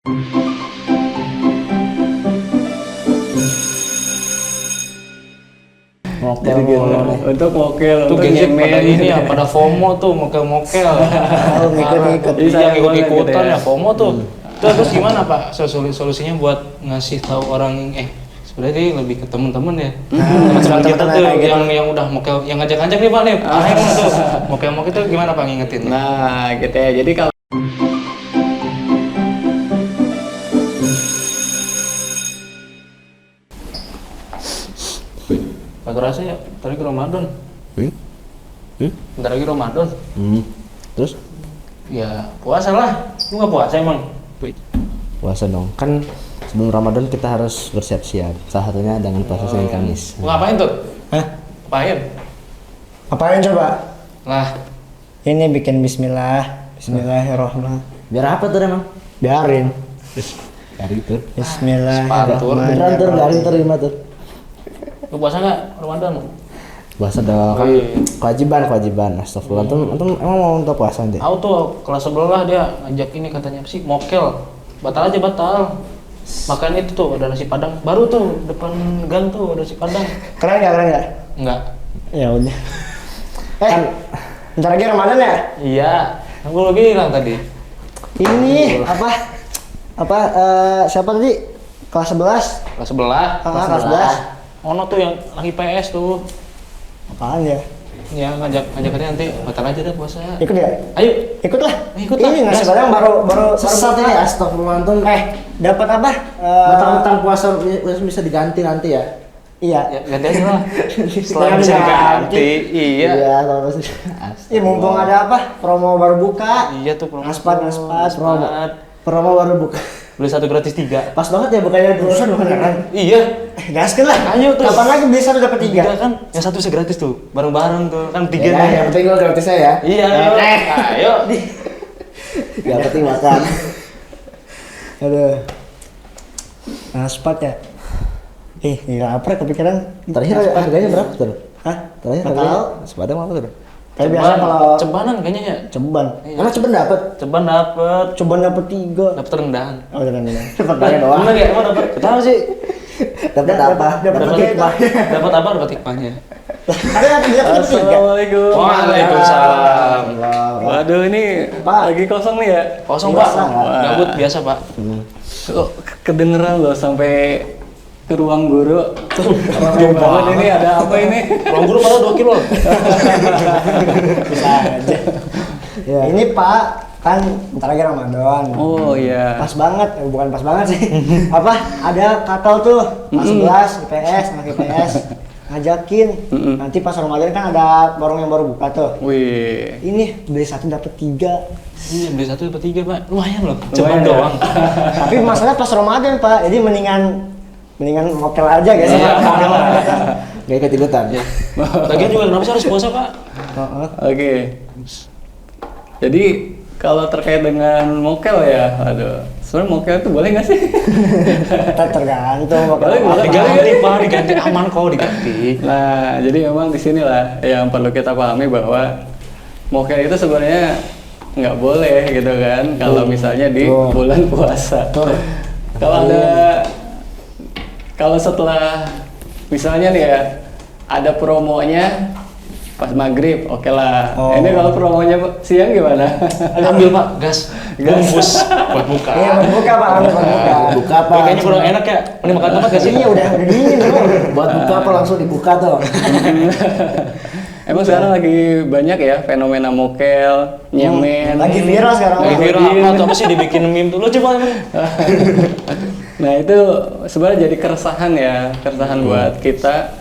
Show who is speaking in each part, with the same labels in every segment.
Speaker 1: Mokel untuk mokel
Speaker 2: tuh
Speaker 1: untuk
Speaker 2: gadget pada
Speaker 1: nyemen
Speaker 2: ini ya pada FOMO tuh mokel-mokel.
Speaker 3: Ngikut-ngikut.
Speaker 2: Iya ikut-ikutan
Speaker 1: gitu
Speaker 2: ya FOMO tuh. Terus gimana Pak solusinya buat ngasih tahu orang sebenarnya dia lebih ke teman-teman ya. Teman-teman kita tuh yang udah mokel yang ngajak-ngajak nih Pak nih. Ayo tuh mokel-mokel tuh gimana Pak ngingetin?
Speaker 1: Nah gitu ya, jadi kalau
Speaker 2: Gak kerasa ya, bentar lagi Ramadan. Bentar lagi Ramadan.
Speaker 3: Terus?
Speaker 2: Ya puasa lah. Lu gak puasa emang?
Speaker 3: Puasa dong. Kan sebelum Ramadan kita harus bersiap-siap. Salah satunya dengan puasa Senin Kamis.
Speaker 2: Lu ngapain tuh?
Speaker 4: Hah?
Speaker 2: Ngapain?
Speaker 4: Apain coba?
Speaker 2: Lah,
Speaker 4: Ini bikin bismillah. Bismillahirrahmanirrahim.
Speaker 3: Biar apa tuh emang?
Speaker 4: Biarin.
Speaker 3: Biar gitu.
Speaker 4: Bismillahirrahmanirrahim.
Speaker 3: Beneran tuh, biarin terima tuh.
Speaker 2: lu puasa gak Ramadan?
Speaker 3: Puasa dong, kan
Speaker 2: Wih.
Speaker 3: kewajiban. Astagfirullah. Antum emang mau untuk puasa nanti?
Speaker 2: Aku tuh kelas sebelah dia ngajak ini katanya apa sih mokel. Batal aja batal. Makan itu tuh ada nasi padang. Baru tuh depan gang tuh ada nasi padang.
Speaker 4: Keren nggak?
Speaker 2: Enggak.
Speaker 4: Ya udah. Bentar lagi Ramadan ya?
Speaker 2: Iya. Aku lagi bilang tadi.
Speaker 4: Ini siapa tadi? Kelas 11?
Speaker 2: Kelas sebelah.
Speaker 4: Kelas 11.
Speaker 2: Ono tuh yang lagi PS tuh.
Speaker 4: Apaan ya?
Speaker 2: Ya ngajakannya nanti batal aja deh puasa.
Speaker 4: Ikut ya?
Speaker 2: Ayo.
Speaker 4: Ikutlah.
Speaker 2: Ikutlah.
Speaker 4: Ini nasi
Speaker 2: Gas.
Speaker 4: padang baru
Speaker 3: Sesat ini, astagfirullah antum.
Speaker 4: dapat apa?
Speaker 3: Mentang-mentang puasa bisa diganti nanti ya?
Speaker 4: Iya.
Speaker 2: Ya, ganti aja lah. Setelah
Speaker 4: Jangan
Speaker 2: bisa
Speaker 4: diganti.
Speaker 2: diganti. Iya.
Speaker 3: Iya, kalau masih.
Speaker 4: Iya mumpung ada apa? Promo baru buka.
Speaker 2: Iya tuh promo.
Speaker 4: Aspat.
Speaker 3: Promo baru buka.
Speaker 2: Beli 1 gratis 3.
Speaker 3: Pas banget ya bukannya terusan beneran.
Speaker 2: Iya.
Speaker 4: Gaskan lah.
Speaker 2: Ayo tuh.
Speaker 4: Kapan lagi beli 1 dapat 3?
Speaker 2: Tiga kan, yang 1 bisa gratis tuh, bareng-bareng tuh, kan 3
Speaker 3: Ya,
Speaker 2: nih.
Speaker 3: yang penting lo gratisnya ya.
Speaker 2: Iya, ayo.
Speaker 3: Yang penting makan.
Speaker 4: Aduh. Aspat ya. Gila lapar kepikiran.
Speaker 3: Terakhir harganya berapa tuh?
Speaker 4: Hah?
Speaker 3: Terakhir
Speaker 4: Nggak
Speaker 3: harganya
Speaker 4: tahu.
Speaker 3: sepadang apa tuh?
Speaker 4: Tapi biasa kalau
Speaker 2: Cebanan kayaknya ya.
Speaker 4: ceban.
Speaker 2: Iya.
Speaker 3: Emang coba dapet?
Speaker 2: Ceban dapet,
Speaker 4: Ceban dapat 3.
Speaker 2: dapet rendahan.
Speaker 4: Oh, jangan. Dapat banyak doang.
Speaker 2: Bener ya, emang dapet. Tahu sih.
Speaker 3: Dapet apa?
Speaker 4: Dapat hikmah.
Speaker 2: Dapat apa? Dapat hikmahnya.
Speaker 4: Ada yang dapat 3.
Speaker 1: Assalamualaikum.
Speaker 2: Waalaikumsalam.
Speaker 1: Waduh, ini
Speaker 4: Pak.
Speaker 1: lagi kosong nih ya?
Speaker 2: Kosong Pak.
Speaker 1: Wah.
Speaker 2: Gabut biasa Pak.
Speaker 1: Kok kedengeran loh sampai ke ruang guru. Rame banget ini, ada apa ini?
Speaker 2: Ruang guru malah 2 kilo.
Speaker 4: Bisa aja.
Speaker 3: Ya.
Speaker 4: Ini Pak, kan bentar lagi Ramadan.
Speaker 1: Oh iya.
Speaker 4: Pas banget, bukan pas banget sih. Apa? Ada kakak tuh, kelas 11 IPS, anak IPS. Ngajakin. Nanti pas Ramadan kan ada warung yang baru buka tuh.
Speaker 1: Wih.
Speaker 4: Ini beli 1 dapat 3.
Speaker 2: Iya, beli 1 dapat 3 Pak. Lumayan loh. Ceban
Speaker 1: ya?
Speaker 2: doang.
Speaker 4: Tapi masalahnya pas Ramadan Pak, jadi mendingan mokel aja guys.
Speaker 2: Iya.
Speaker 3: Gak ikut-ikutan.
Speaker 2: Lagian juga kenapa sih harus puasa Pak?
Speaker 1: Oke. Jadi kalau terkait dengan mokel ya, aduh. Sebenarnya mokel itu boleh nggak sih?
Speaker 4: Tergantung mokel.
Speaker 1: Boleh,
Speaker 2: Diganti Pak, diganti aman kok diganti.
Speaker 1: Nah, jadi memang di sinilah yang perlu kita pahami bahwa mokel itu sebenarnya nggak boleh gitu kan, kalau misalnya di bulan puasa. Kalau setelah misalnya nih ya ada promonya pas maghrib, oke lah. Ini kalau promonya siang gimana?
Speaker 2: Ambil Pak, gas. Bungkus buat buka.
Speaker 4: Iya, buka Pak, harus buka.
Speaker 3: Buka apa?
Speaker 2: Kayaknya kurang enak ya. Mending makan tempat gak sih?
Speaker 4: Iya, udah dingin tuh.
Speaker 3: Buat buka apa langsung dibuka tuh?
Speaker 1: Emang sekarang lagi banyak ya fenomena mokel, nyemen.
Speaker 4: Lagi viral sekarang.
Speaker 2: Lagi viral apa sih dibikin meme tuh. Lu coba.
Speaker 1: Nah itu sebenarnya jadi keresahan buat kita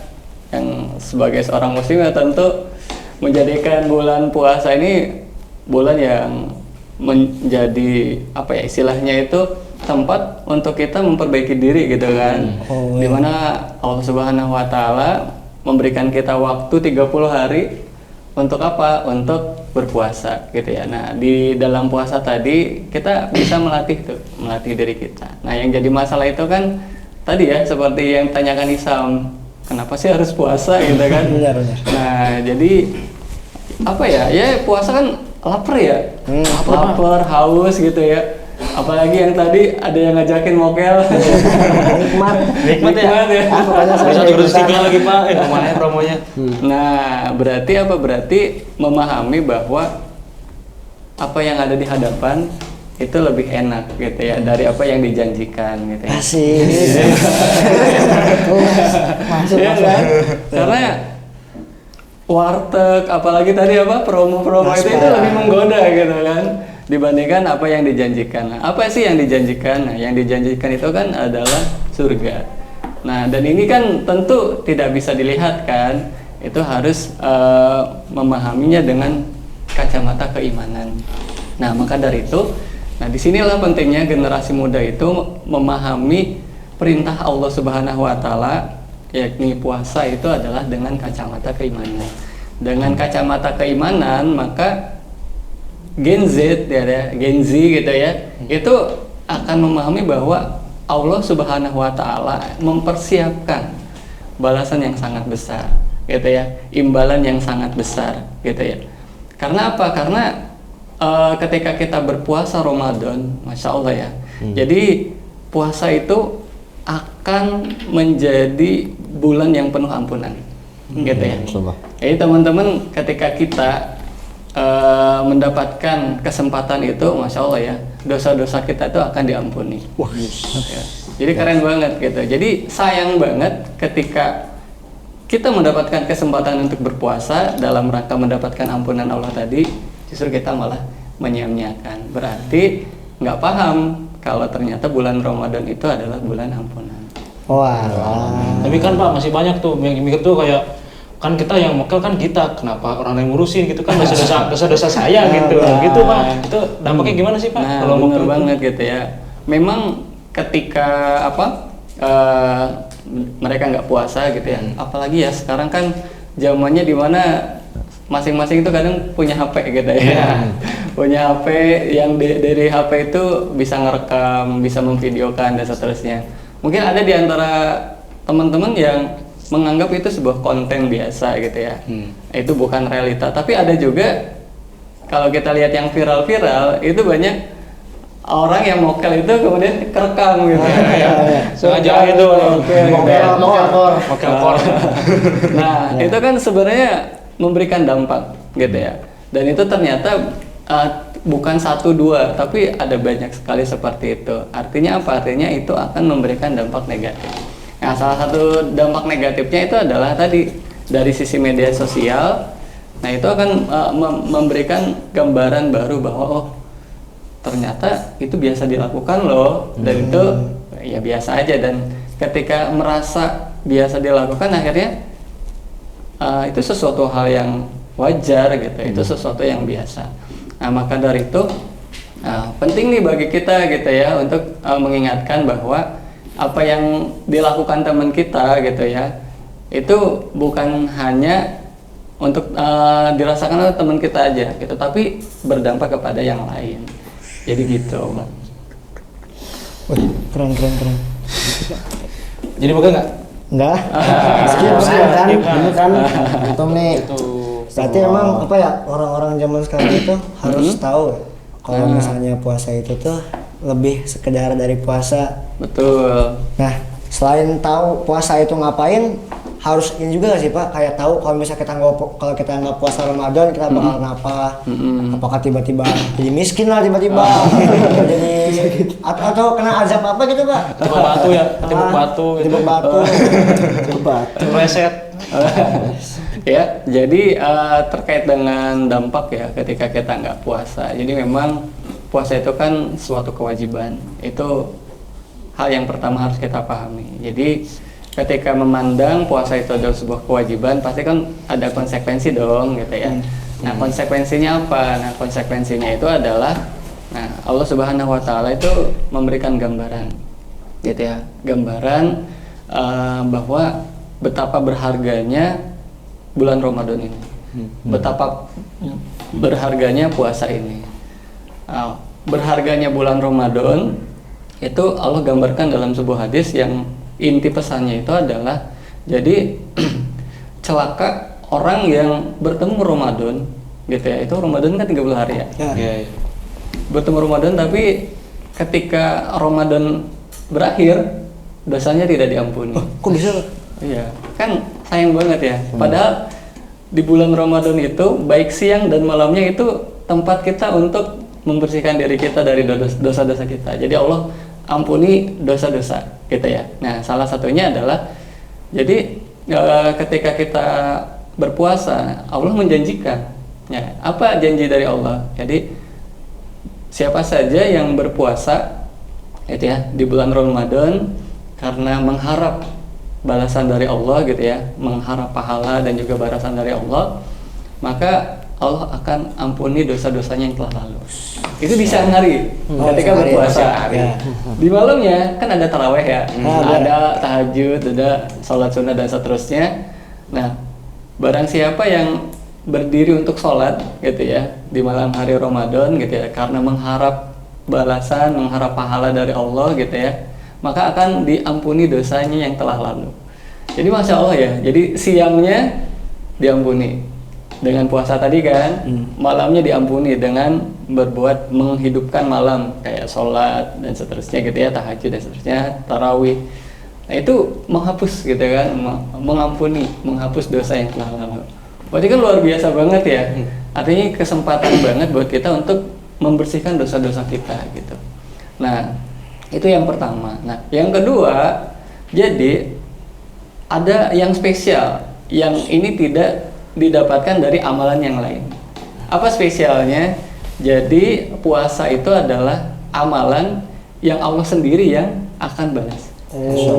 Speaker 1: yang sebagai seorang muslim ya, tentu menjadikan bulan puasa ini bulan yang menjadi apa ya istilahnya itu tempat untuk kita memperbaiki diri gitu kan. Dimana Allah Subhanahu Wa Taala memberikan kita waktu 30 hari untuk apa? Untuk berpuasa gitu ya. Nah, di dalam puasa tadi kita bisa melatih diri kita. Nah, yang jadi masalah itu kan tadi ya seperti yang tanyakan Isam, kenapa sih harus puasa gitu kan?
Speaker 4: Benar.
Speaker 1: Nah, jadi apa ya? Ya puasa kan lapar ya. Lapar, haus gitu ya. Apalagi yang tadi ada yang ngajakin mokel.
Speaker 4: Nikmat.
Speaker 2: Nikmat ya.
Speaker 1: ya.
Speaker 4: Makanya saya
Speaker 2: Bisa terus
Speaker 4: ikutan.
Speaker 2: tiga lagi Pak. Lumayan promonya.
Speaker 1: Nah, berarti apa? Berarti memahami bahwa apa yang ada di hadapan itu lebih enak gitu ya dari apa yang dijanjikan gitu ya.
Speaker 4: Asik. Masuk,
Speaker 1: Iya
Speaker 4: masuk.
Speaker 1: kan? Karena warteg apalagi tadi apa promo-promo itu
Speaker 4: Naspa.
Speaker 1: lebih menggoda gitu kan dibandingkan apa yang dijanjikan. Nah, apa sih yang dijanjikan? Nah, yang dijanjikan itu kan adalah surga. Nah, dan ini kan tentu tidak bisa dilihat kan. Itu harus memahaminya dengan kacamata keimanan. Nah, maka dari itu, nah disinilah pentingnya generasi muda itu memahami perintah Allah Subhanahu Wa Taala, yakni puasa itu adalah dengan kacamata keimanan. Dengan kacamata keimanan, maka Gen Z ya, Gen Z gitu ya, itu akan memahami bahwa Allah Subhanahu Wa Taala mempersiapkan balasan yang sangat besar, gitu ya, imbalan yang sangat besar, gitu ya. Karena apa? Karena ketika kita berpuasa Ramadan, masya Allah ya, jadi puasa itu akan menjadi bulan yang penuh ampunan, gitu ya.
Speaker 3: Subhanallah.
Speaker 1: Jadi teman-teman, ketika kita mendapatkan kesempatan itu, masya Allah ya, dosa-dosa kita itu akan diampuni. Ya. Jadi keren banget gitu. Jadi sayang banget ketika kita mendapatkan kesempatan untuk berpuasa dalam rangka mendapatkan ampunan Allah tadi, justru kita malah menyia-nyiakan. Berarti nggak paham kalau ternyata bulan Ramadan itu adalah bulan ampunan.
Speaker 4: Wah.
Speaker 2: Tapi kan Pak masih banyak tuh yang mikir tuh kayak kan kita yang mokel kan kita, kenapa orang lain ngurusin gitu kan dosa-dosa saya gitu. Gitu Pak. Itu dampaknya gimana sih Pak
Speaker 1: Nah,
Speaker 2: kalau
Speaker 1: bener
Speaker 2: mokel?
Speaker 1: banget gitu ya. Memang ketika mereka nggak puasa gitu ya, apalagi ya sekarang kan zamannya dimana masing-masing itu kadang punya HP gitu ya. Punya HP yang dari HP itu bisa ngerekam, bisa memvideokan dan seterusnya. Mungkin ada di antara teman-teman yang menganggap itu sebuah konten biasa gitu ya. Itu bukan realita, tapi ada juga kalau kita lihat yang viral-viral itu banyak orang yang mokel itu kemudian kerekam gitu.
Speaker 2: Sengaja gitu.
Speaker 1: Mokel kor. Nah, itu kan sebenarnya memberikan dampak gitu ya. Dan itu ternyata bukan 1, 2, tapi ada banyak sekali seperti itu. Artinya apa? Artinya itu akan memberikan dampak negatif. Nah, salah satu dampak negatifnya itu adalah tadi dari sisi media sosial. Nah, itu akan memberikan gambaran baru bahwa oh, ternyata itu biasa dilakukan loh, dan itu ya biasa aja. Dan ketika merasa biasa dilakukan, akhirnya itu sesuatu hal yang wajar gitu, itu sesuatu yang biasa. Nah, maka dari itu penting nih bagi kita gitu ya untuk mengingatkan bahwa apa yang dilakukan teman kita gitu ya, itu bukan hanya untuk dirasakan oleh teman kita aja gitu, tapi berdampak kepada yang lain. Jadi gitu.
Speaker 4: Wih, keren.
Speaker 2: Jadi mokel nggak?
Speaker 4: Enggak. Skip kan. Ini kan antum nih.
Speaker 2: Itu.
Speaker 4: Berarti emang apa ya, orang-orang zaman sekarang itu harus tahu ya, kalau misalnya puasa itu tuh lebih sekedar dari puasa.
Speaker 1: Betul.
Speaker 4: Nah, selain tahu puasa itu ngapain, harus ini juga gak sih Pak, kayak tahu kalau misalnya kalau kita nggak puasa Ramadan kita bakal ngapa? Apakah tiba-tiba jadi miskin lah tiba-tiba, jadi atau kena azab apa gitu Pak?
Speaker 2: Timbuk batu ya, timbuk batu gitu.
Speaker 4: Timbuk batu, timbuk batu.
Speaker 2: Reset.
Speaker 1: Ya, jadi terkait dengan dampak ya ketika kita nggak puasa. Jadi memang puasa itu kan suatu kewajiban. Itu hal yang pertama harus kita pahami. Jadi ketika memandang puasa itu adalah sebuah kewajiban, pasti kan ada konsekuensi dong gitu ya. Nah, konsekuensinya apa? Nah, konsekuensinya itu adalah Allah Subhanahu Wa Taala itu memberikan gambaran gitu ya, gambaran bahwa betapa berharganya bulan Ramadan ini, betapa berharganya puasa ini. Berharganya bulan Ramadan itu Allah gambarkan dalam sebuah hadis yang inti pesannya itu adalah, jadi celaka orang yang bertemu Ramadan gitu ya. Itu Ramadan kan 30 hari ya.
Speaker 2: Iya.
Speaker 1: Bertemu Ramadan tapi ketika Ramadan berakhir dosanya tidak diampuni.
Speaker 4: Kok bisa?
Speaker 1: Iya, kan sayang banget ya. Padahal di bulan Ramadan itu baik siang dan malamnya itu tempat kita untuk membersihkan diri kita dari dosa-dosa kita. Jadi Allah ampuni dosa-dosa kita ya. Nah, salah satunya adalah jadi ketika kita berpuasa, Allah menjanjikan. Ya, apa janji dari Allah? Jadi siapa saja yang berpuasa itu ya di bulan Ramadan karena mengharap balasan dari Allah gitu ya, mengharap pahala dan juga balasan dari Allah, maka Allah akan ampuni dosa-dosanya yang telah lalu. Itu di siang hari ketika
Speaker 4: siang hari,
Speaker 1: berpuasa.
Speaker 4: ya.
Speaker 1: Di malamnya kan ada taraweh ya,
Speaker 4: ada.
Speaker 1: ada tahajud, ada sholat sunnah dan seterusnya. Nah, barang siapa yang berdiri untuk sholat gitu ya di malam hari Ramadan gitu ya, karena mengharap balasan, mengharap pahala dari Allah gitu ya, maka akan diampuni dosanya yang telah lalu. Jadi Masya Allah ya, jadi siangnya diampuni dengan puasa tadi kan, malamnya diampuni dengan berbuat menghidupkan malam kayak sholat dan seterusnya gitu ya, tahajud dan seterusnya, tarawih. Nah itu menghapus gitu kan, mengampuni, menghapus dosa yang telah lalu. Berarti kan luar biasa banget ya, artinya kesempatan banget buat kita untuk membersihkan dosa-dosa kita gitu. Nah itu yang pertama. Nah yang kedua, jadi ada yang spesial yang ini tidak didapatkan dari amalan yang lain. Apa spesialnya? Jadi puasa itu adalah amalan yang Allah sendiri yang akan balas.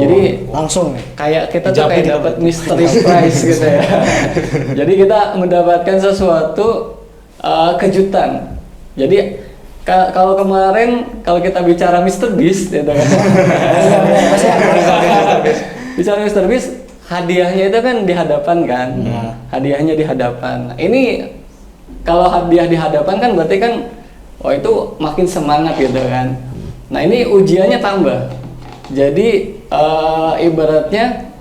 Speaker 1: Jadi
Speaker 4: langsung ya.
Speaker 1: kayak kita tuh kayak dapat mystery prize gitu ya. Jadi kita mendapatkan sesuatu kejutan. Jadi kalau kemarin kalau kita bicara Mr. Beast gitu kan. Bicara Mr. Beast, hadiahnya itu kan di hadapan kan. Hadiahnya di hadapan. Nah, ini kalau hadiah di hadapan kan berarti kan itu makin semangat gitu kan. Nah, ini ujiannya tambah. Jadi ibaratnya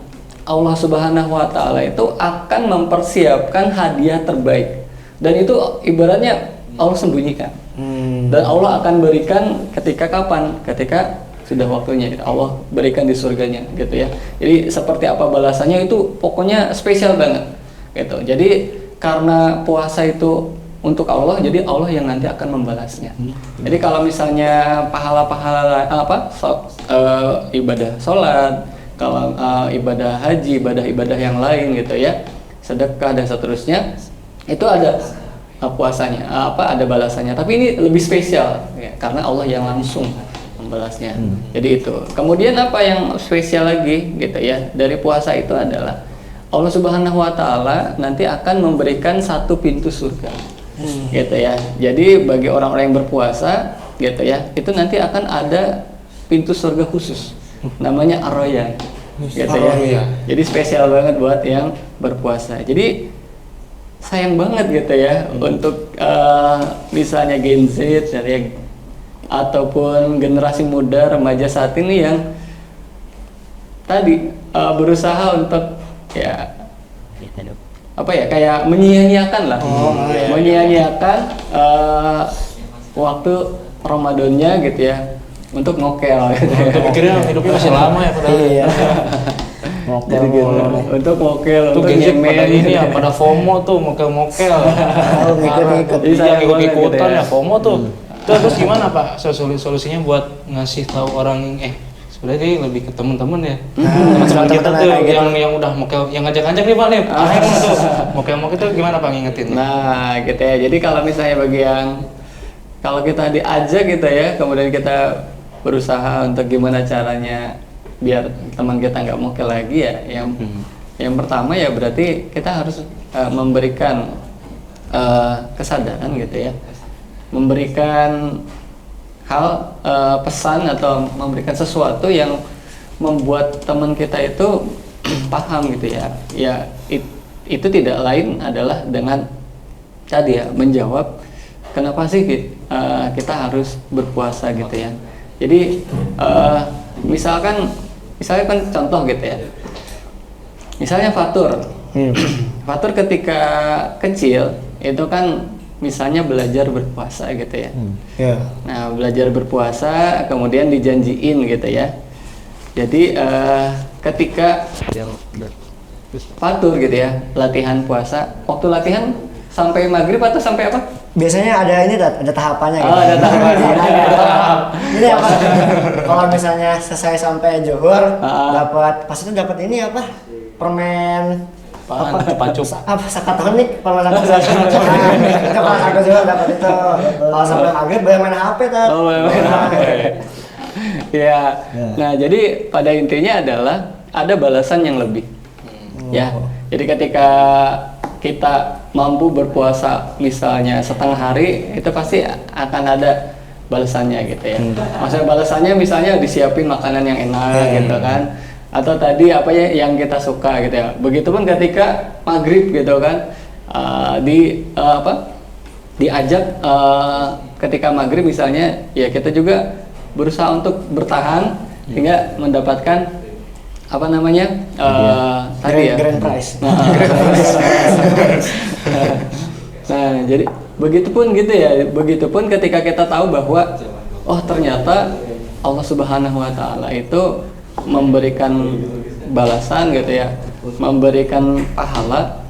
Speaker 1: Allah Subhanahu wa taala itu akan mempersiapkan hadiah terbaik. Dan itu ibaratnya Allah sembunyikan. Dan Allah akan berikan ketika kapan? Ketika sudah waktunya Allah berikan di surganya gitu ya. Jadi seperti apa balasannya itu pokoknya spesial banget gitu. Jadi karena puasa itu untuk Allah, jadi Allah yang nanti akan membalasnya. Jadi kalau misalnya pahala-pahala ibadah sholat, kalau ibadah haji, ibadah-ibadah yang lain gitu ya, sedekah dan seterusnya, itu ada puasanya, ada balasannya. Tapi ini lebih spesial ya, karena Allah yang langsung membalasnya. Jadi itu. Kemudian apa yang spesial lagi gitu ya dari puasa itu adalah Allah Subhanahu wa taala nanti akan memberikan satu pintu surga. Gitu ya. Jadi bagi orang-orang yang berpuasa gitu ya, itu nanti akan ada pintu surga khusus. Namanya Ar-Rayyan. Gitu ya. Jadi spesial banget buat yang berpuasa. Jadi sayang banget gitu ya untuk misalnya Gen Z ya, ataupun generasi muda remaja saat ini yang tadi berusaha untuk ya kayak menyia-nyiakan lah, menyia-nyiakan waktu Ramadannya gitu ya untuk ngokel gitu ya.
Speaker 2: Pikirnya hidupnya masih lama ya padahal.
Speaker 4: Iya.
Speaker 1: Jadi gitu, untuk ngokel,
Speaker 2: Tuh
Speaker 1: untuk
Speaker 2: Gen Z pada
Speaker 1: nyemen
Speaker 2: ini ya, pada FOMO tuh, mokel-mokel.
Speaker 4: ngikut-ngikut.
Speaker 1: Jadi sayang banget
Speaker 2: Ikut-ikutan
Speaker 1: gitu ya.
Speaker 2: ya FOMO tuh. Terus gimana Pak solusinya buat ngasih tahu orang sebenarnya dia lebih ke teman-teman ya. Teman-teman kita tuh yang udah mokel, yang ngajak-ngajak nih Pak nih. Ayo tuh. Mokel-mokel itu gimana Pak ngingetin?
Speaker 1: Nah, gitu ya. Jadi kalau misalnya bagi yang kalau kita diajak gitu ya, kemudian kita berusaha untuk gimana caranya biar teman kita nggak mokel lagi ya. Yang pertama ya berarti kita harus memberikan kesadaran gitu ya. Memberikan hal pesan atau memberikan sesuatu yang membuat teman kita itu paham gitu ya. Ya itu tidak lain adalah dengan tadi ya menjawab kenapa sih kita harus berpuasa gitu ya. Jadi misalkan kan contoh gitu ya. Misalnya Fatur. Fatur ketika kecil itu kan misalnya belajar berpuasa gitu ya.
Speaker 4: Ya.
Speaker 1: Nah, belajar berpuasa kemudian dijanjiin gitu ya. Jadi ketika fatur gitu ya, latihan puasa, waktu latihan sampai maghrib atau sampai apa?
Speaker 4: Biasanya ada tahapannya gitu.
Speaker 1: Oh, ada tahapannya.
Speaker 4: Ini apa? Kalau misalnya selesai sampai zuhur, dapat pas itu dapat ini apa? Permen
Speaker 2: Cupacup.
Speaker 4: apa sakatonik permen sakatonik. Itu pas aku juga dapat itu. Kalau sampai maghrib boleh main HP tuh.
Speaker 1: Oh, main HP. Ya. Nah, jadi pada intinya adalah ada balasan yang lebih. Ya. Jadi ketika kita mampu berpuasa misalnya setengah hari, itu pasti akan ada balasannya gitu ya. Maksudnya balasannya misalnya disiapin makanan yang enak gitu kan, atau tadi apa ya yang kita suka gitu ya. Begitupun ketika maghrib gitu kan, diajak ketika maghrib misalnya, ya kita juga berusaha untuk bertahan hingga mendapatkan apa namanya tadi ya
Speaker 4: Grand prize.
Speaker 1: Nah, jadi begitupun gitu ya, begitupun ketika kita tahu bahwa oh ternyata Allah Subhanahu wa taala itu memberikan balasan gitu ya, memberikan pahala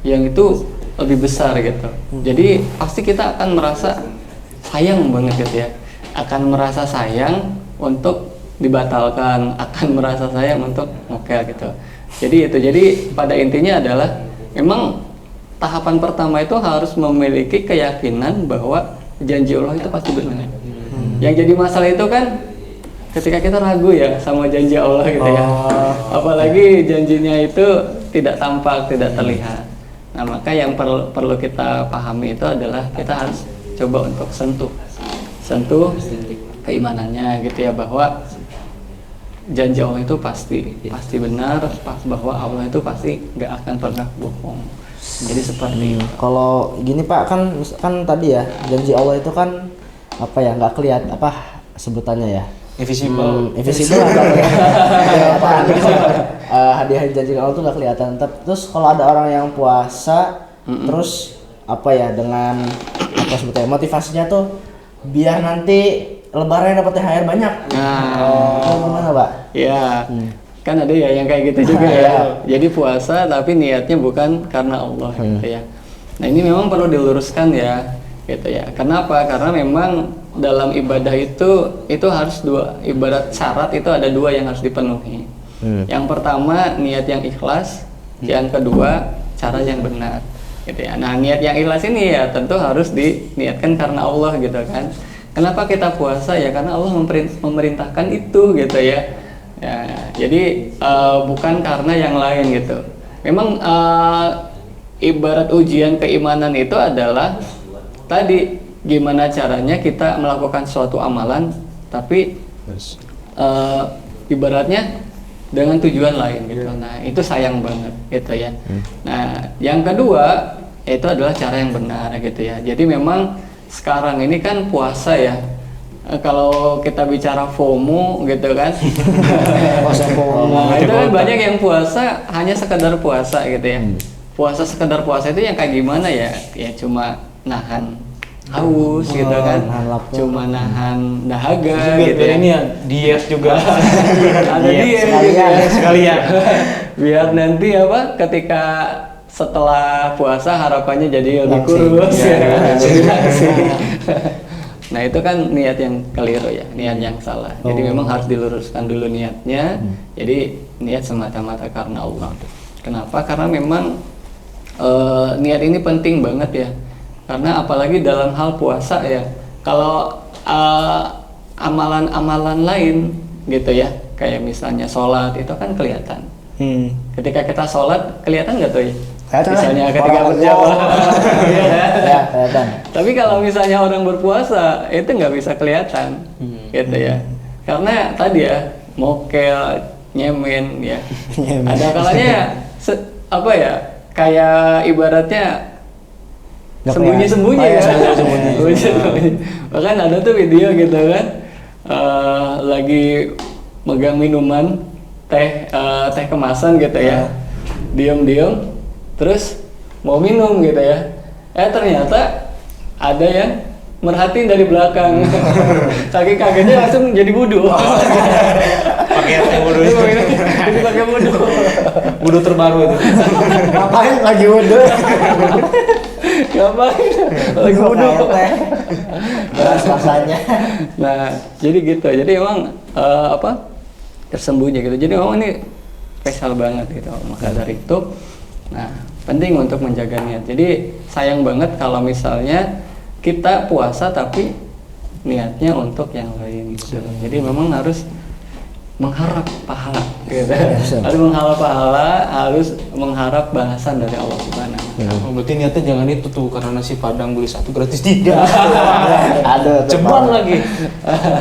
Speaker 1: yang itu lebih besar gitu. Jadi pasti kita akan merasa sayang banget gitu ya, akan merasa sayang untuk dibatalkan, akan merasa sayang untuk mokel gitu. Jadi pada intinya adalah memang tahapan pertama itu harus memiliki keyakinan bahwa janji Allah itu pasti benar. Yang jadi masalah itu kan ketika kita ragu ya sama janji Allah gitu ya. Apalagi janjinya itu tidak tampak, tidak terlihat. Nah, maka yang perlu kita pahami itu adalah kita harus coba untuk sentuh keimanannya gitu ya, bahwa janji Allah itu pasti benar, bahwa Allah itu pasti nggak akan pernah bohong. Jadi seperti itu.
Speaker 3: Kalau gini Pak, kan tadi ya janji Allah itu kan apa ya, nggak kelihatan apa sebutannya ya,
Speaker 2: Invisible.
Speaker 3: invisible nggak kelihatan. Hadiah janji Allah tuh nggak kelihatan. Terus kalau ada orang yang puasa, terus apa ya, dengan apa sebutnya, motivasinya tuh biar nanti Lebaran dapat THR banyak. Gimana Pak?
Speaker 1: Ya, kan ada ya yang kayak gitu juga ya. Jadi puasa tapi niatnya bukan karena Allah gitu ya. Nah, ini memang perlu diluruskan ya, gitu ya. Kenapa? Karena memang dalam ibadah itu harus dua, ibarat syarat itu ada dua yang harus dipenuhi. Yang pertama niat yang ikhlas, yang kedua cara yang benar, gitu ya. Nah, niat yang ikhlas ini ya tentu harus diniatkan karena Allah gitu kan. Kenapa kita puasa ya? Karena Allah memerintahkan itu gitu ya. Ya, jadi bukan karena yang lain gitu. Memang ibarat ujian keimanan itu adalah tadi gimana caranya kita melakukan suatu amalan, tapi ibaratnya dengan tujuan lain gitu. Nah, itu sayang banget gitu ya. Nah, yang kedua itu adalah cara yang benar gitu ya. Jadi memang sekarang ini kan puasa ya, kalau kita bicara FOMO gitu kan,
Speaker 4: Puasa FOMO.
Speaker 1: nah, itu kan banyak yang puasa hanya sekedar puasa gitu ya. Puasa sekedar puasa itu yang kayak gimana ya? Ya cuma nahan haus gitu kan,
Speaker 3: nahan lapar.
Speaker 1: cuma nahan dahaga
Speaker 2: Juga
Speaker 1: gitu ya.
Speaker 2: ini ya, diet juga.
Speaker 1: Ada diet
Speaker 2: sekalian.
Speaker 1: Biar nanti apa ketika setelah puasa harapannya jadi lebih kurus ya. Jadi langsing. Nah, itu kan niat yang keliru ya, niat yang salah. Jadi memang harus diluruskan dulu niatnya. Jadi niat semata-mata karena Allah. Kenapa? Karena memang niat ini penting banget ya. Karena apalagi dalam hal puasa ya. Kalau amalan-amalan lain gitu ya, kayak misalnya sholat itu kan kelihatan. Ketika kita sholat kelihatan nggak tuh ya? Misalnya ketika berjamaah,
Speaker 3: Ya, kelihatan.
Speaker 1: tapi kalau misalnya orang berpuasa itu nggak bisa kelihatan, gitu ya. Karena tadi ya mokel, nyemen ya. Ada kalanya apa ya? Kayak ibaratnya sembunyi-sembunyi ya. Sembunyi. Bahkan ada tuh video gitu kan, lagi megang minuman teh kemasan gitu ya, diam-diam terus mau minum gitu ya, ternyata ada yang merhatiin dari belakang. Saking kagetnya langsung jadi wudu.
Speaker 2: Pakai yang bodoh itu.
Speaker 1: Jadi pakai wudu.
Speaker 2: Bodoh terbaru itu.
Speaker 4: Ngapain lagi wudu?
Speaker 1: Ngapain? Lagi wudu.
Speaker 3: Jelas rasanya.
Speaker 1: Nah, jadi gitu. Jadi emang tersembunyi gitu. Jadi memang ini spesial banget gitu. Maka dari itu, nah penting untuk menjaga niat. Jadi sayang banget kalau misalnya kita puasa tapi niatnya untuk yang lain gitu. Jadi memang harus mengharap pahala gitu. Harus mengharap pahala, harus mengharap balasan dari Allah Subhanahu.
Speaker 2: Oh, berarti niatnya jangan itu tuh karena nasi padang beli 1 gratis 3.
Speaker 3: Aduh,
Speaker 2: Ceban lagi.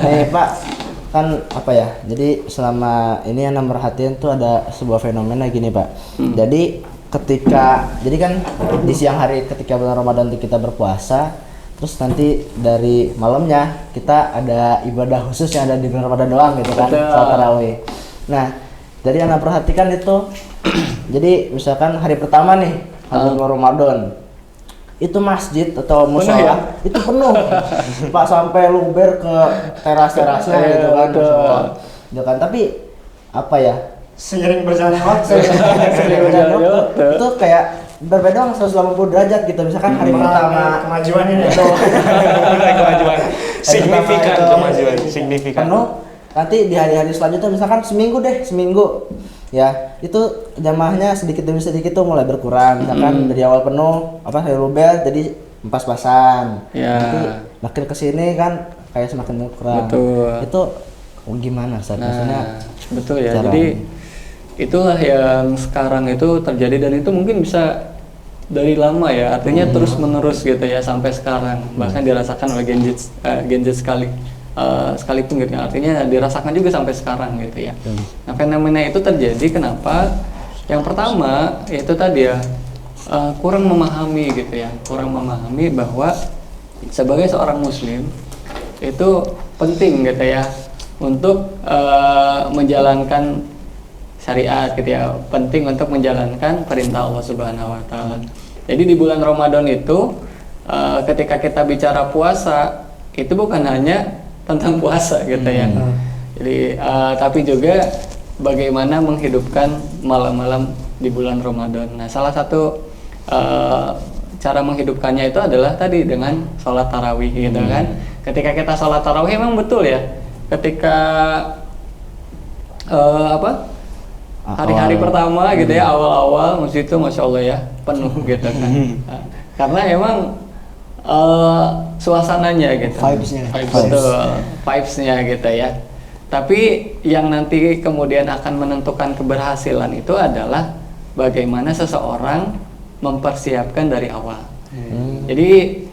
Speaker 3: Nih Pak, kan apa ya? Jadi selama ini yang merhatiin tuh ada sebuah fenomena gini Pak. Jadi kan di siang hari ketika bulan Ramadan kita berpuasa, terus nanti dari malamnya kita ada ibadah khusus yang ada di bulan Ramadan doang gitu kan, salat tarawih. Nah, jadi yang perhatikan itu, jadi misalkan hari pertama nih, bulan Ramadan, itu masjid atau musola itu penuh, Pak, sampai luber ke teras-terasnya gitu kan, gitu kan. Tapi apa ya?
Speaker 4: Seiring berjalannya waktu.
Speaker 3: Itu kayak berbeda 180 derajat gitu. Misalkan hari pertama
Speaker 4: kemajuan ini.
Speaker 2: Kemajuan. Signifikan kemajuan, signifikan.
Speaker 3: Penuh, nanti di hari-hari selanjutnya misalkan seminggu ya, itu jamaahnya sedikit demi sedikit tuh mulai berkurang. Misalkan dari awal penuh hari luber jadi pas-pasan. Nanti makin kesini kan kayak semakin berkurang.
Speaker 1: Betul.
Speaker 3: Itu gimana Ustaz? Maksudnya
Speaker 1: betul ya. Jadi itulah yang sekarang itu terjadi dan itu mungkin bisa dari lama ya, artinya terus menerus gitu ya sampai sekarang, bahkan dirasakan oleh Gen Z sekalipun gitu ya, artinya dirasakan juga sampai sekarang gitu ya. Nah, fenomena itu terjadi kenapa? Yang pertama yaitu tadi ya, kurang memahami gitu ya, kurang memahami bahwa sebagai seorang muslim itu penting gitu ya untuk menjalankan syariat gitu ya, penting untuk menjalankan perintah Allah Subhanahu wa taala. Jadi di bulan Ramadan itu ketika kita bicara puasa itu bukan hanya tentang puasa gitu ya. Jadi tapi juga bagaimana menghidupkan malam-malam di bulan Ramadan. Nah, salah satu cara menghidupkannya itu adalah tadi dengan sholat tarawih gitu kan. Ketika kita sholat tarawih memang betul ya. Ketika hari-hari pertama gitu ya, awal-awal masjid itu masya Allah ya penuh gitu kan. Karena emang suasananya gitu, vibes-nya gitu ya. Tapi yang nanti kemudian akan menentukan keberhasilan itu adalah bagaimana seseorang mempersiapkan dari awal. Jadi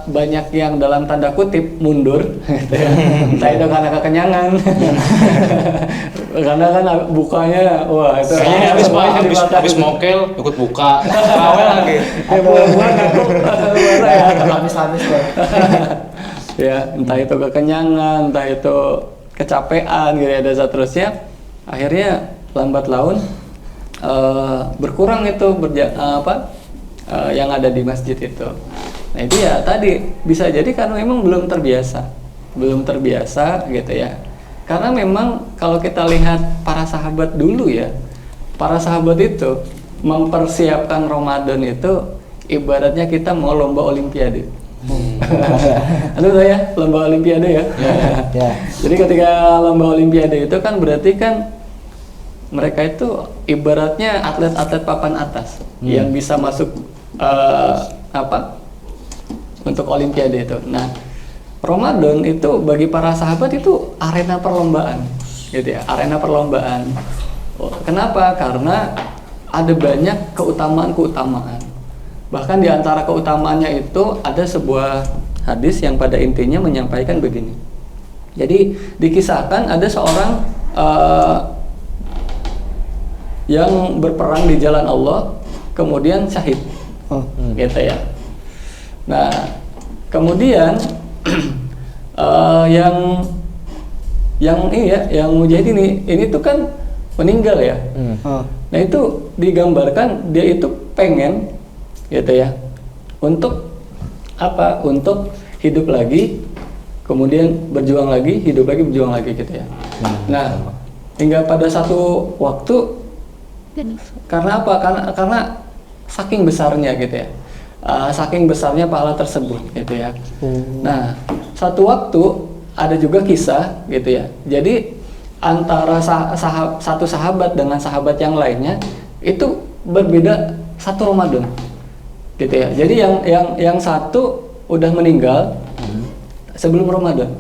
Speaker 1: banyak yang dalam tanda kutip mundur gitu ya. Entah itu karena kekenyangan karena kan bukanya wah itu
Speaker 2: kayaknya habis mokel ikut buka awal lagi
Speaker 3: habis deh.
Speaker 1: Ya, entah itu kekenyangan, entah itu kecapean gitu ya, dan seterusnya, akhirnya lambat laun berkurang itu yang ada di masjid itu. Nah itu ya tadi bisa jadi karena memang belum terbiasa gitu ya. Karena memang kalau kita lihat para sahabat dulu ya, para sahabat itu mempersiapkan Ramadan itu ibaratnya kita mau lomba olimpiade. Aduh ya, lomba olimpiade ya. Jadi ketika lomba olimpiade itu kan berarti kan mereka itu ibaratnya atlet-atlet papan atas yang bisa masuk untuk olimpiade itu. Nah, Ramadan itu bagi para sahabat itu arena perlombaan, gitu ya, arena perlombaan. Kenapa? Karena ada banyak keutamaan. Bahkan di antara keutamaannya itu ada sebuah hadis yang pada intinya menyampaikan begini. Jadi dikisahkan ada seorang yang berperang di jalan Allah, kemudian syahid, gitu ya. Nah, kemudian yang mujahid ini tuh kan meninggal ya. Nah itu digambarkan dia itu pengen gitu ya untuk apa? Untuk hidup lagi, kemudian berjuang lagi, hidup lagi, berjuang lagi gitu ya. Nah, hingga pada satu waktu, karena apa? Karena saking besarnya gitu ya, saking besarnya pahala tersebut gitu ya. Nah, satu waktu ada juga kisah gitu ya. Jadi antara satu sahabat dengan sahabat yang lainnya itu berbeda satu Ramadan gitu ya. Jadi yang satu udah meninggal sebelum Ramadan,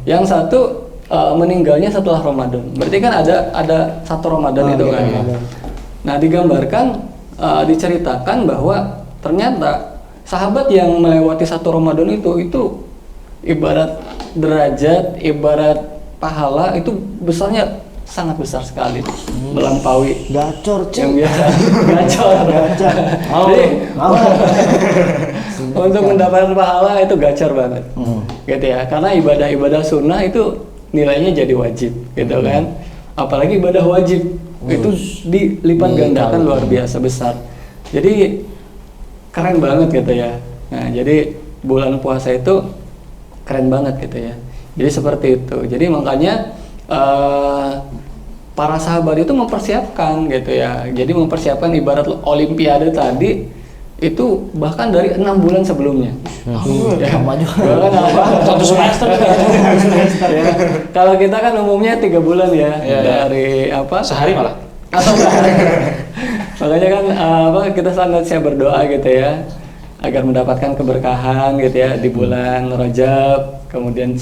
Speaker 1: yang satu meninggalnya setelah Ramadan. Berarti kan ada satu Ramadan itu kan. Nah, digambarkan, diceritakan bahwa ternyata sahabat yang melewati satu Ramadan itu ibarat derajat, ibarat pahala itu besarnya sangat besar sekali, melampaui
Speaker 4: Gacor,
Speaker 1: yang
Speaker 4: Cing.
Speaker 1: biasa. Gacor. Jadi, untuk mendapatkan pahala itu gacor banget, gitu ya. Karena ibadah-ibadah sunnah itu nilainya jadi wajib, gitu kan. Apalagi ibadah wajib itu dilipat gandakan luar biasa besar. Jadi keren banget gitu ya. Nah, jadi bulan puasa itu keren banget gitu ya. Jadi seperti itu. Jadi makanya para sahabat itu mempersiapkan gitu ya. Jadi mempersiapkan ibarat olimpiade tadi itu bahkan dari 6 bulan sebelumnya. Ya, bahkan apa?
Speaker 2: Satu semester.
Speaker 1: Ya, kalau kita kan umumnya 3 bulan ya, dari apa?
Speaker 2: Sehari malah.
Speaker 1: Atau makanya kan kita senantiasa berdoa gitu ya, agar mendapatkan keberkahan gitu ya di bulan Rajab, kemudian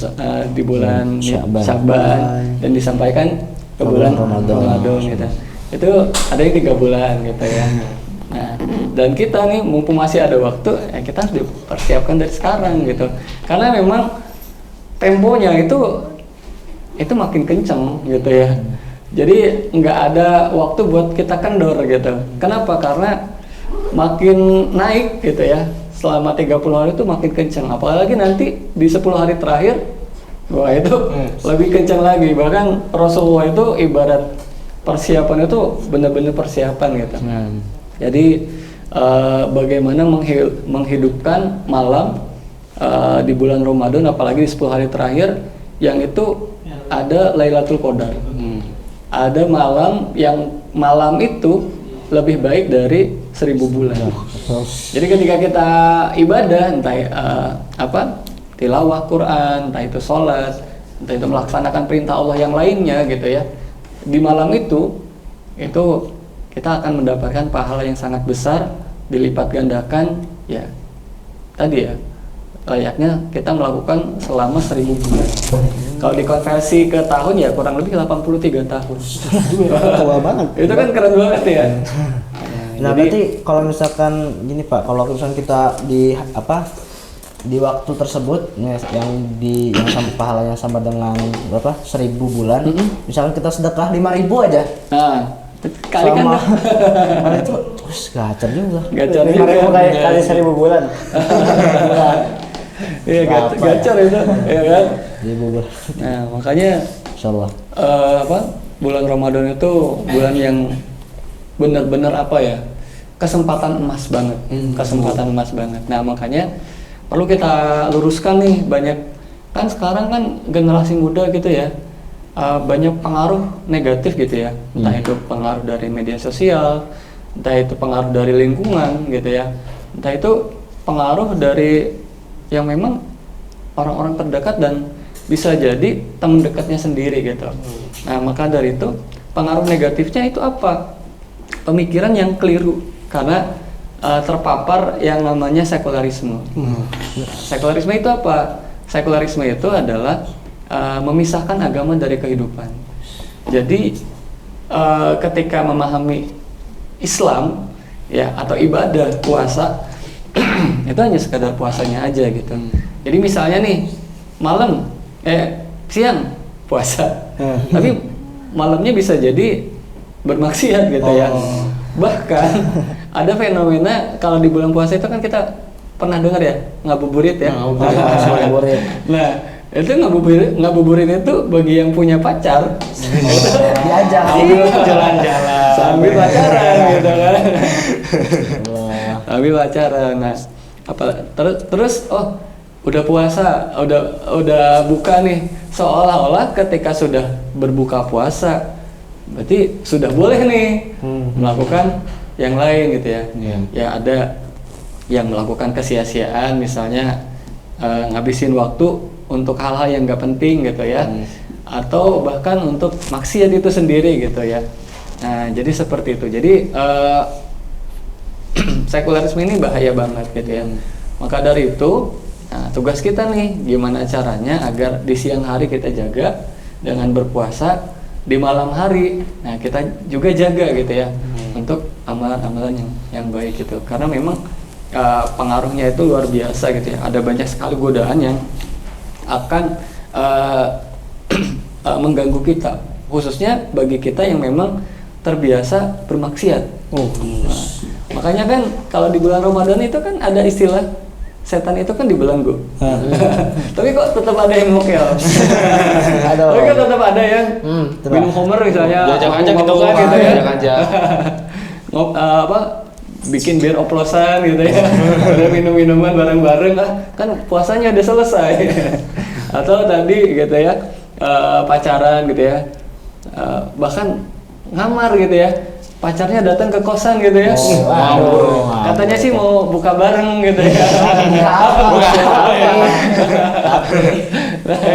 Speaker 1: di bulan Sya'ban, dan disampaikan ke bulan Ramadan gitu. Itu ada yang 3 bulan gitu ya. Nah, dan kita nih mumpung masih ada waktu, ya kita harus dipersiapkan dari sekarang gitu. Karena memang temponya itu makin kenceng gitu ya. Jadi nggak ada waktu buat kita kendor gitu. Kenapa? Karena makin naik gitu ya. Selama 30 hari itu makin kenceng. Apalagi nanti di 10 hari terakhir, wah itu lebih kenceng lagi. Bahkan Rasulullah itu ibarat persiapan itu benar-benar persiapan gitu. Jadi bagaimana menghidupkan malam di bulan Ramadan, apalagi di 10 hari terakhir yang itu ada Lailatul Qadar. Ada malam yang malam itu lebih baik dari 1000 bulan. Jadi ketika kita ibadah, entah tilawah Quran, entah itu sholat, entah itu melaksanakan perintah Allah yang lainnya gitu ya, di malam itu kita akan mendapatkan pahala yang sangat besar, dilipat gandakan ya tadi ya, layaknya kita melakukan selama 1000 bulan. Kalau dikonversi ke tahun ya kurang lebih 83 tahun.
Speaker 4: Tua banget.
Speaker 1: Itu kan keren banget ya.
Speaker 3: Nah, berarti kalau misalkan gini Pak, kalau misalkan kita di waktu tersebut yang sama pahalanya sama dengan berapa? 1000 bulan. Misalkan kita sedekah 5.000 aja.
Speaker 1: Nah, kali kan
Speaker 3: itu terus gacor juga.
Speaker 1: Gacor
Speaker 4: 5.000 kali 1000 bulan.
Speaker 1: Iya, gacor itu, ya kan?
Speaker 3: 1000 bulan.
Speaker 1: Nah, makanya
Speaker 3: Insyaallah.
Speaker 1: bulan Ramadan itu bulan yang benar-benar kesempatan emas banget. Kesempatan emas banget. Nah, makanya perlu kita luruskan nih, banyak kan sekarang kan generasi muda gitu ya. Banyak pengaruh negatif gitu ya, entah itu pengaruh dari media sosial, entah itu pengaruh dari lingkungan gitu ya, entah itu pengaruh dari yang memang orang-orang terdekat dan bisa jadi teman dekatnya sendiri gitu. Nah, maka dari itu pengaruh negatifnya itu apa? Pemikiran yang keliru karena terpapar yang namanya sekularisme. Sekularisme itu apa? Sekularisme itu adalah memisahkan agama dari kehidupan. Jadi ketika memahami Islam ya atau ibadah puasa itu hanya sekadar puasanya aja gitu. Jadi misalnya nih siang puasa, tapi malamnya bisa jadi bermaksiat gitu ya. Bahkan ada fenomena kalau di bulan puasa itu kan kita pernah dengar ya ngabuburit ya.
Speaker 3: Ngabuburit.
Speaker 1: Nah, itu ngabuburit itu bagi yang punya pacar
Speaker 3: Diajak
Speaker 1: jalan-jalan sambil pacaran gitu kan. Sambil pacaran. Nah, terus oh udah puasa, udah buka nih, seolah-olah ketika sudah berbuka puasa berarti sudah boleh nih melakukan yang lain gitu ya. Ya ada yang melakukan kesia-siaan, misalnya ngabisin waktu untuk hal-hal yang nggak penting gitu ya, atau bahkan untuk maksiat itu sendiri gitu ya. Nah jadi seperti itu. Jadi sekularisme ini bahaya banget gitu ya. Maka dari itu, nah, tugas kita nih gimana caranya agar di siang hari kita jaga dengan berpuasa, di malam hari nah kita juga jaga gitu ya untuk amalan-amalan yang baik gitu. Karena memang pengaruhnya itu luar biasa gitu ya. Ada banyak sekali godaan yang akan mengganggu kita, khususnya bagi kita yang memang terbiasa bermaksiat. Makanya kan kalau di bulan Ramadan itu kan ada istilah setan itu kan dibelenggu. Tapi kok tetap ada yang mokel. Tapi kan tetap ada yang minum homer misalnya.
Speaker 2: Ajak-ajak gitu
Speaker 1: ya.
Speaker 2: Ajak-ajak.
Speaker 1: Bikin bir oplosan gitu ya. Udah minum-minuman bareng-bareng kan puasanya udah selesai. Atau tadi gitu ya, pacaran gitu ya. Bahkan ngamar gitu ya. Pacarnya datang ke kosan gitu ya. Katanya sih mau buka bareng gitu ya.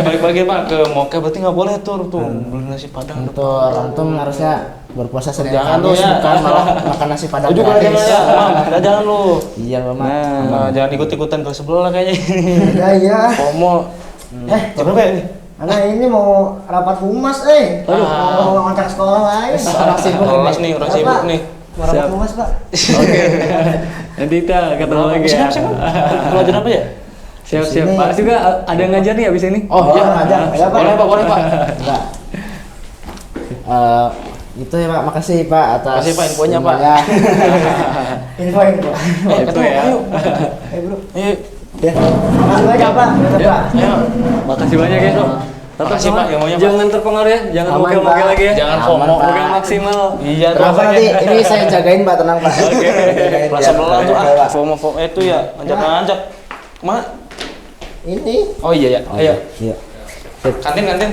Speaker 2: Balik-balik Pak ke Moke, berarti nggak boleh tuh beli nasi padang.
Speaker 3: Betul, antum harusnya berpuasa Senin
Speaker 2: Jangan
Speaker 3: Kamis,
Speaker 2: tuh ya.
Speaker 3: bukan malah makan nasi padang.
Speaker 2: Juga
Speaker 3: gratis.
Speaker 2: jangan lu.
Speaker 3: Iya, Mama.
Speaker 2: Nah, jangan ikut-ikutan ke sebelah kayaknya.
Speaker 4: Iya.
Speaker 2: Pomo. Coba ini.
Speaker 4: Karena ini mau rapat humas, mau ngajak sekolah lain.
Speaker 3: Orang sibuk
Speaker 2: Kelas nih, orang sibuk nih.
Speaker 4: Mau rapat humas, Pak.
Speaker 1: Oke. Nanti kita ketemu lagi ya.
Speaker 2: Siap. Pelajaran apa ya?
Speaker 1: Siap. Pak juga ada yang ngajar nih abis ini.
Speaker 3: Oh, iya, ngajar.
Speaker 4: Ya, Pak.
Speaker 2: Boleh Pak.
Speaker 3: Enggak. Itu ya Pak, makasih Pak atas
Speaker 2: Makasih, Pak, infonya, Pak.
Speaker 4: Info.
Speaker 1: Itu ya.
Speaker 4: Bro.
Speaker 2: Ayo.
Speaker 4: Ya. Makasih banyak, Pak.
Speaker 1: Ya. Makasih banyak ya. Tetap
Speaker 2: Makasih,
Speaker 1: semangat.
Speaker 2: Pak, ilmunya, Pak.
Speaker 1: Jangan terpengaruh ya. Jangan
Speaker 4: Aman,
Speaker 1: mokel-mokel
Speaker 4: Pak.
Speaker 1: lagi ya.
Speaker 2: Jangan
Speaker 3: Aman,
Speaker 2: FOMO.
Speaker 3: Pak.
Speaker 1: Pegang maksimal.
Speaker 2: Iya,
Speaker 3: Kenapa nanti ini saya jagain Pak, tenang Pak.
Speaker 1: Oke.
Speaker 3: Jagain
Speaker 2: Kelas
Speaker 3: biar
Speaker 2: sebelah tuh
Speaker 3: Pak, Pak.
Speaker 2: FOMO itu ya, ajak-ajak. Mana?
Speaker 4: Ini
Speaker 2: Oh iya ya. Ayo.
Speaker 3: Iya.
Speaker 2: Kantin.